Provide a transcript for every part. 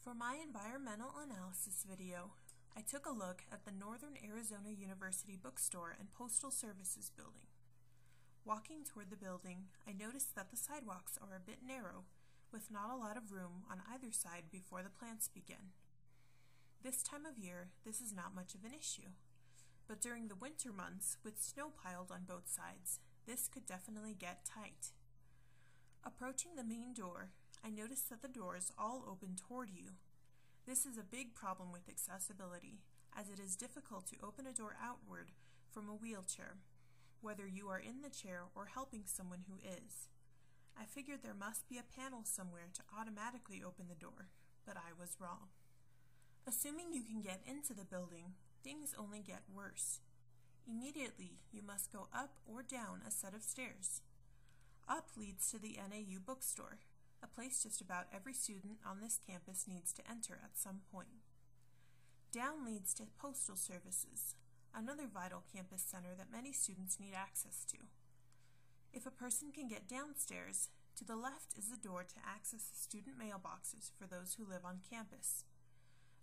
For my environmental analysis video, I took a look at the Northern Arizona University Bookstore and Postal Services building. Walking toward the building, I noticed that the sidewalks are a bit narrow, with not a lot of room on either side before the plants begin. This time of year, this is not much of an issue, but during the winter months, with snow piled on both sides, this could definitely get tight. Approaching the main door, I noticed that the doors all open toward you. This is a big problem with accessibility, as it is difficult to open a door outward from a wheelchair, whether you are in the chair or helping someone who is. I figured there must be a panel somewhere to automatically open the door, but I was wrong. Assuming you can get into the building, things only get worse. Immediately, you must go up or down a set of stairs. Up leads to the NAU bookstore, a place just about every student on this campus needs to enter at some point. Down leads to Postal Services, another vital campus center that many students need access to. If a person can get downstairs, to the left is the door to access the student mailboxes for those who live on campus.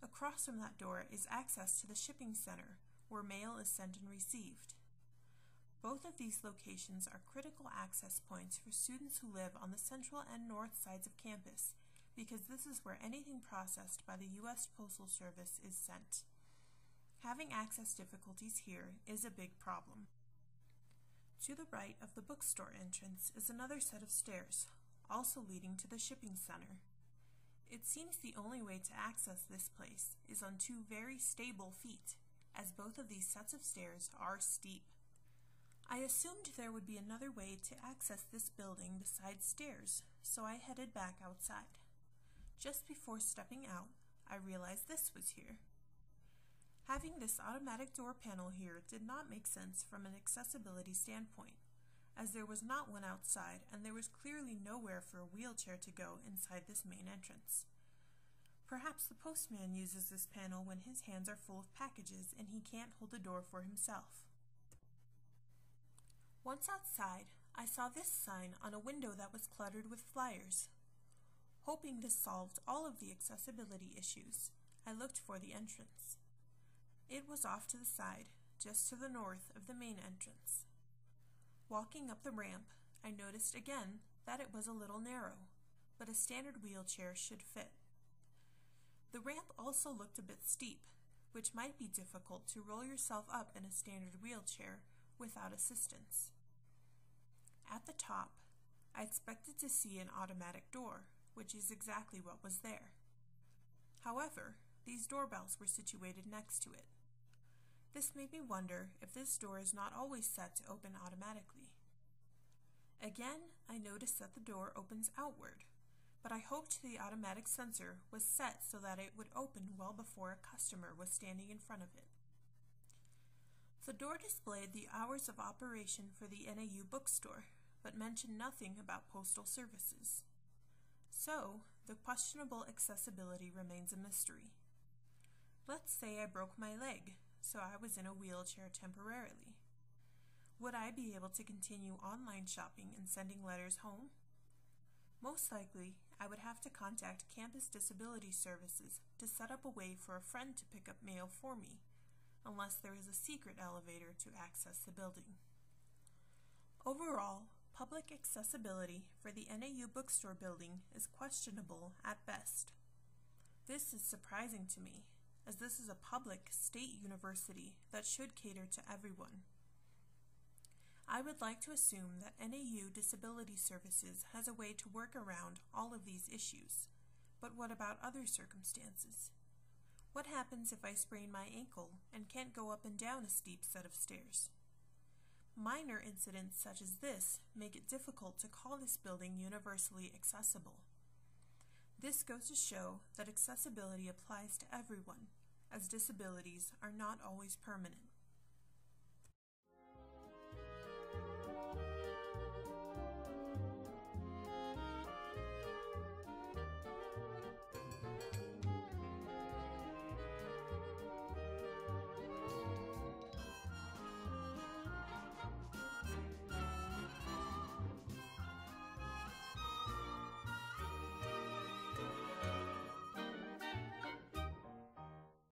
Across from that door is access to the shipping center, where mail is sent and received. Both of these locations are critical access points for students who live on the central and north sides of campus, because this is where anything processed by the U.S. Postal Service is sent. Having access difficulties here is a big problem. To the right of the bookstore entrance is another set of stairs, also leading to the shipping center. It seems the only way to access this place is on two very stable feet, as both of these sets of stairs are steep. I assumed there would be another way to access this building besides stairs, so I headed back outside. Just before stepping out, I realized this was here. Having this automatic door panel here did not make sense from an accessibility standpoint, as there was not one outside and there was clearly nowhere for a wheelchair to go inside this main entrance. Perhaps the postman uses this panel when his hands are full of packages and he can't hold the door for himself. Once outside, I saw this sign on a window that was cluttered with flyers. Hoping this solved all of the accessibility issues, I looked for the entrance. It was off to the side, just to the north of the main entrance. Walking up the ramp, I noticed again that it was a little narrow, but a standard wheelchair should fit. The ramp also looked a bit steep, which might be difficult to roll yourself up in a standard wheelchair without assistance. At the top, I expected to see an automatic door, which is exactly what was there. However, these doorbells were situated next to it. This made me wonder if this door is not always set to open automatically. Again, I noticed that the door opens outward, but I hoped the automatic sensor was set so that it would open well before a customer was standing in front of it. The door displayed the hours of operation for the NAU bookstore, but mentioned nothing about Postal Services. So, the questionable accessibility remains a mystery. Let's say I broke my leg, so I was in a wheelchair temporarily. Would I be able to continue online shopping and sending letters home? Most likely, I would have to contact Campus Disability Services to set up a way for a friend to pick up mail for me, unless there is a secret elevator to access the building. Overall, public accessibility for the NAU bookstore building is questionable at best. This is surprising to me, as this is a public state university that should cater to everyone. I would like to assume that NAU Disability Services has a way to work around all of these issues, but what about other circumstances? What happens if I sprain my ankle and can't go up and down a steep set of stairs? Minor incidents such as this make it difficult to call this building universally accessible. This goes to show that accessibility applies to everyone, as disabilities are not always permanent.